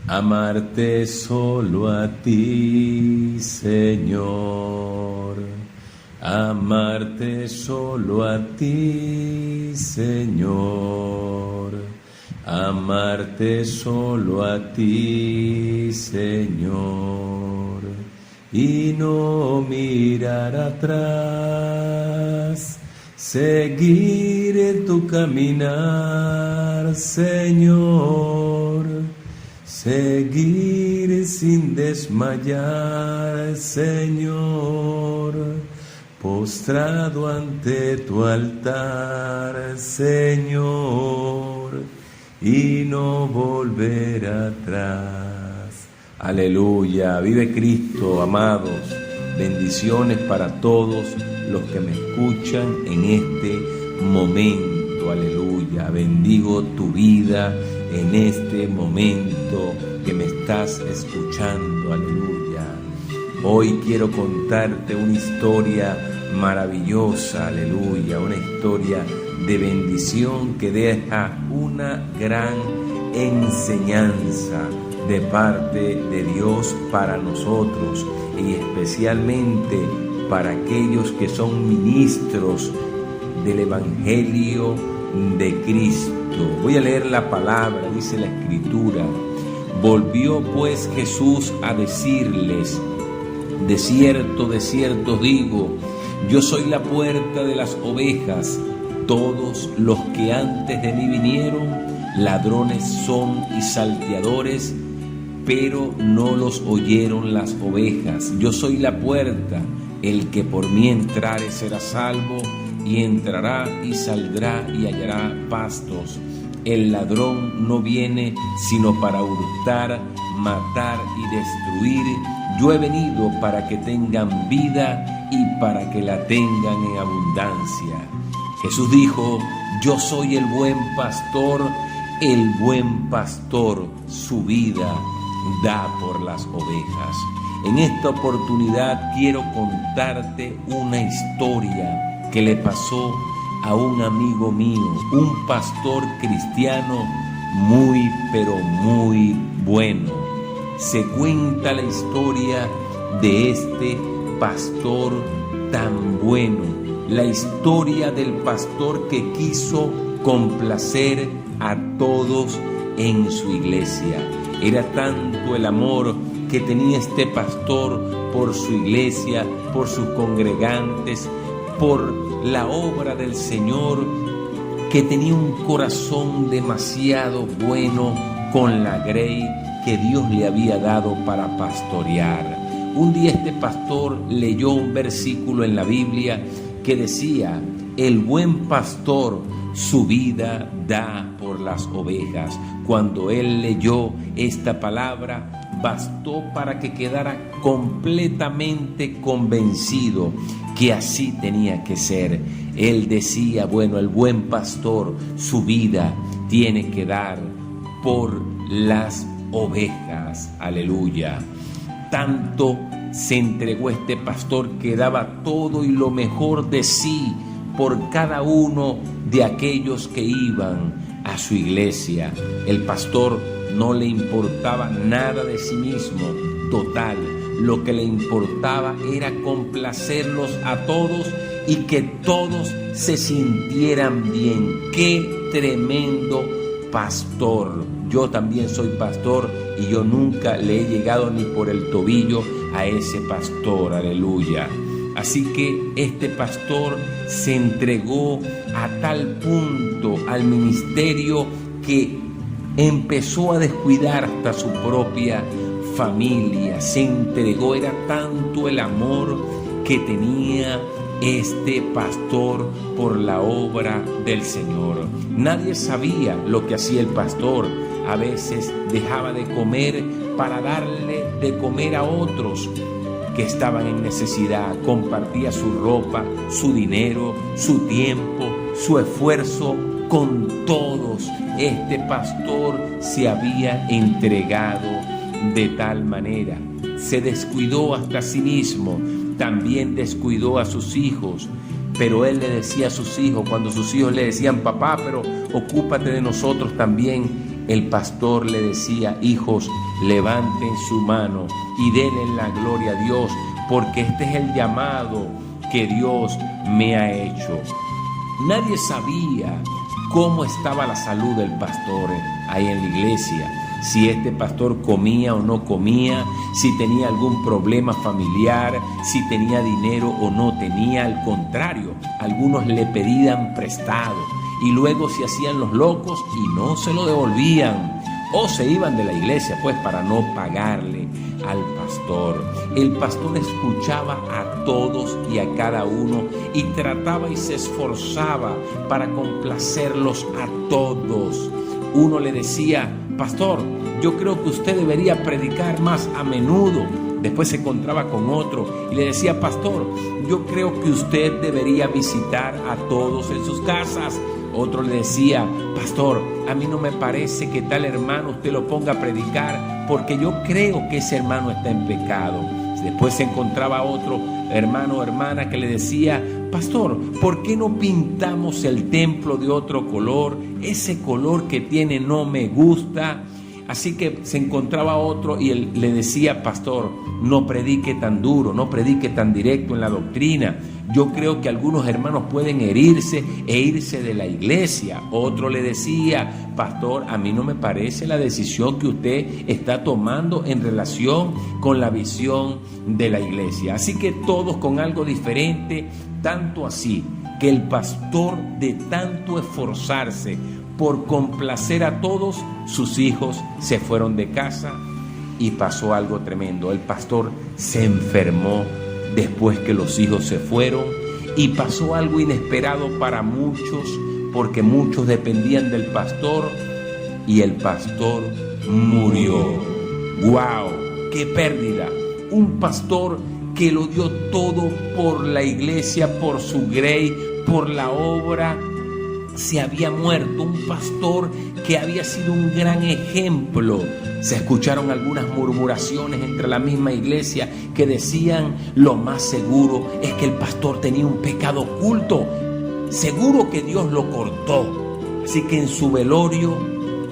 amarte solo a ti, Señor. Amarte solo a ti, Señor. Amarte solo a ti, Señor. Y no mirar atrás, seguir en tu caminar, Señor. Seguir sin desmayar, Señor, postrado ante tu altar, Señor, y no volver atrás. Aleluya, vive Cristo, amados. Bendiciones para todos los que me escuchan en este momento, aleluya. Bendigo tu vida en este momento que me estás escuchando, aleluya. Hoy quiero contarte una historia maravillosa, aleluya, una historia de bendición que deja una gran enseñanza de parte de Dios para nosotros y especialmente para aquellos que son ministros del Evangelio de Cristo. Voy a leer la palabra, dice la Escritura. Volvió pues Jesús a decirles: de cierto, digo, yo soy la puerta de las ovejas. Todos los que antes de mí vinieron, ladrones son y salteadores, pero no los oyeron las ovejas. Yo soy la puerta, el que por mí entrare será salvo, y entrará y saldrá y hallará pastos. El ladrón no viene sino para hurtar, matar y destruir. Yo he venido para que tengan vida y para que la tengan en abundancia. Jesús dijo: yo soy el buen pastor su vida da por las ovejas. En esta oportunidad quiero contarte una historia que le pasó a un amigo mío, un pastor cristiano muy, pero muy bueno. Se cuenta la historia de este pastor tan bueno, la historia del pastor que quiso complacer a todos en su iglesia. Era tanto el amor que tenía este pastor por su iglesia, por sus congregantes, por la obra del Señor, que tenía un corazón demasiado bueno con la grey que Dios le había dado para pastorear. Un día este pastor leyó un versículo en la Biblia que decía: el buen pastor su vida da por las ovejas. Cuando él leyó esta palabra, bastó para que quedara completamente convencido que así tenía que ser. Él decía: bueno, el buen pastor su vida tiene que dar por las ovejas. Aleluya. Tanto se entregó este pastor que daba todo y lo mejor de sí por cada uno de aquellos que iban a su iglesia. El pastor no le importaba nada de sí mismo. Total, lo que le importaba era complacerlos a todos y que todos se sintieran bien. ¡Qué tremendo pastor! Yo también soy pastor y yo nunca le he llegado ni por el tobillo a ese pastor, aleluya. Así que este pastor se entregó a tal punto al ministerio que empezó a descuidar hasta su propia familia. Se entregó, era tanto el amor que tenía este pastor por la obra del Señor. Nadie sabía lo que hacía el pastor. A veces dejaba de comer para darle de comer a otros que estaban en necesidad. Compartía su ropa, su dinero, su tiempo, su esfuerzo con todos. Este pastor se había entregado de tal manera. Se descuidó hasta sí mismo, también descuidó a sus hijos. Pero él le decía a sus hijos, cuando sus hijos le decían: papá, pero ocúpate de nosotros también, el pastor le decía: hijos, levanten su mano y denle la gloria a Dios, porque este es el llamado que Dios me ha hecho. Nadie sabía cómo estaba la salud del pastor ahí en la iglesia, si este pastor comía o no comía, si tenía algún problema familiar, si tenía dinero o no tenía. Al contrario, algunos le pedían prestado y luego se hacían los locos y no se lo devolvían, o se iban de la iglesia pues para no pagarle al pastor. El pastor escuchaba a todos y a cada uno y trataba y se esforzaba para complacerlos a todos. Uno le decía: pastor, yo creo que usted debería predicar más a menudo. Después se encontraba con otro y le decía: pastor, yo creo que usted debería visitar a todos en sus casas. Otro le decía: pastor, a mí no me parece que tal hermano usted lo ponga a predicar, porque yo creo que ese hermano está en pecado. Después se encontraba otro hermano o hermana que le decía: pastor, ¿por qué no pintamos el templo de otro color? Ese color que tiene no me gusta. Así que se encontraba otro y él le decía: pastor, no predique tan duro, no predique tan directo en la doctrina. Yo creo que algunos hermanos pueden herirse e irse de la iglesia. Otro le decía: pastor, a mí no me parece la decisión que usted está tomando en relación con la visión de la iglesia. Así que todos con algo diferente, tanto así que el pastor, de tanto esforzarse por complacer a todos, sus hijos se fueron de casa y pasó algo tremendo. El pastor se enfermó después que los hijos se fueron, y pasó algo inesperado para muchos, porque muchos dependían del pastor y el pastor murió. ¡Wow! ¡Qué pérdida! Un pastor que lo dio todo por la iglesia, por su grey, por la obra, se había muerto. Un pastor que había sido un gran ejemplo. Se escucharon algunas murmuraciones entre la misma iglesia que decían: lo más seguro es que el pastor tenía un pecado oculto, seguro que Dios lo cortó. Así que en su velorio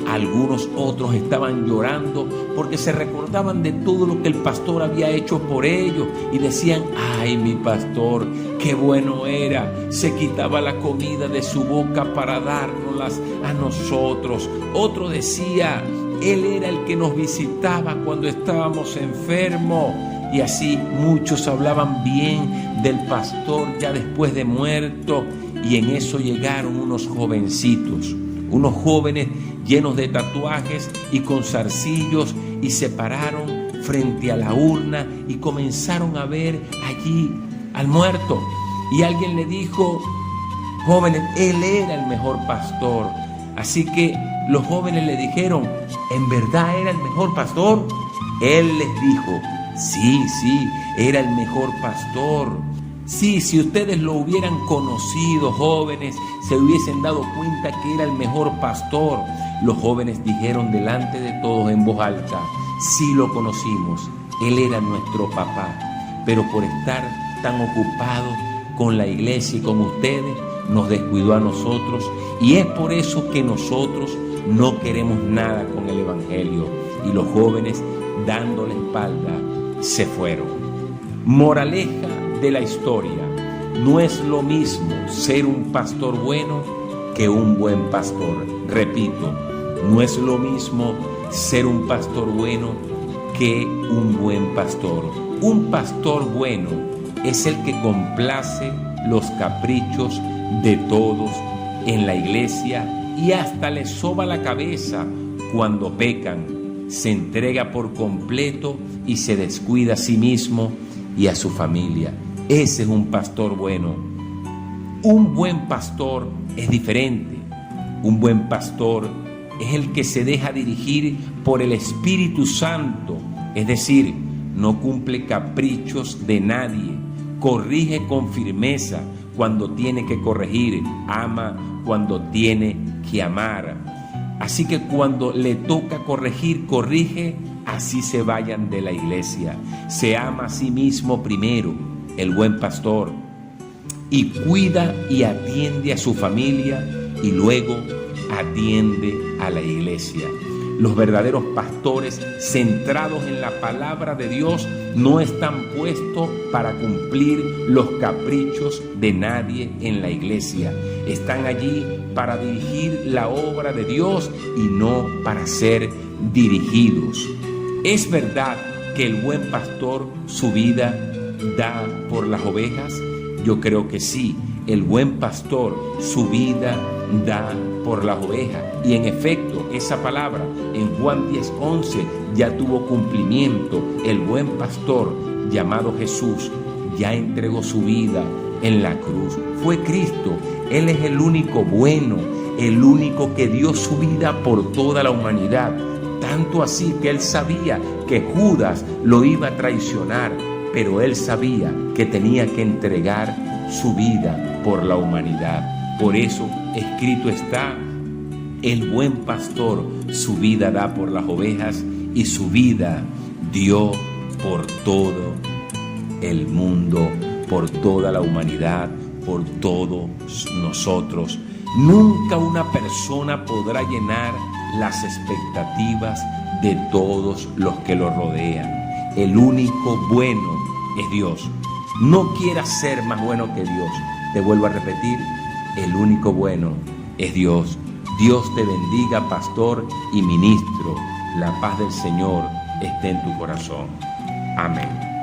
algunos otros estaban llorando porque se recordaban de todo lo que el pastor había hecho por ellos y decían: ay, mi pastor, qué bueno era, se quitaba la comida de su boca para dárnoslas a nosotros. Otro decía: él era el que nos visitaba cuando estábamos enfermos. Y así muchos hablaban bien del pastor ya después de muerto. Y en eso llegaron unos jovencitos, unos jóvenes llenos de tatuajes y con zarcillos, y se pararon frente a la urna y comenzaron a ver allí al muerto. Y alguien le dijo: jóvenes, él era el mejor pastor. Así que los jóvenes le dijeron: ¿en verdad era el mejor pastor? Él les dijo: sí, era el mejor pastor. Sí, si ustedes lo hubieran conocido, jóvenes, se hubiesen dado cuenta que era el mejor pastor. Los jóvenes dijeron delante de todos en voz alta: sí lo conocimos, él era nuestro papá, pero por estar tan ocupado con la iglesia y con ustedes, nos descuidó a nosotros, y es por eso que nosotros no queremos nada con el evangelio. Y los jóvenes, dando la espalda, se fueron. Moraleja de la historia: no es lo mismo ser un pastor bueno que un buen pastor. Repito, no es lo mismo ser un pastor bueno que un buen pastor. Un pastor bueno es el que complace los caprichos de todos en la iglesia y hasta le soba la cabeza cuando pecan. Se entrega por completo y se descuida a sí mismo y a su familia. Ese es un pastor bueno. Un buen pastor es diferente. Un buen pastor es el que se deja dirigir por el Espíritu Santo, es decir, no cumple caprichos de nadie, corrige con firmeza cuando tiene que corregir, ama cuando tiene que amar. Así que cuando le toca corregir, corrige, así se vayan de la iglesia. Se ama a sí mismo primero, el buen pastor, y cuida y atiende a su familia, y luego atiende a la iglesia. Los verdaderos pastores centrados en la palabra de Dios no están puestos para cumplir los caprichos de nadie en la iglesia. Están allí para dirigir la obra de Dios y no para ser dirigidos. ¿Es verdad que el buen pastor su vida da por las ovejas? Yo creo que sí. El buen pastor su vida da por las ovejas. Y en efecto, esa palabra en Juan 10:11 ya tuvo cumplimiento. El buen pastor, llamado Jesús, ya entregó su vida en la cruz. Fue Cristo. Él es el único bueno, el único que dio su vida por toda la humanidad. Tanto así que él sabía que Judas lo iba a traicionar, pero él sabía que tenía que entregar su vida por la humanidad. Por eso escrito está: el buen pastor su vida da por las ovejas, y su vida dio por todo el mundo, por toda la humanidad, por todos nosotros. Nunca una persona podrá llenar las expectativas de todos los que lo rodean. El único bueno es Dios. No quieras ser más bueno que Dios. Te vuelvo a repetir, el único bueno es Dios. Dios te bendiga, pastor y ministro. La paz del Señor esté en tu corazón. Amén.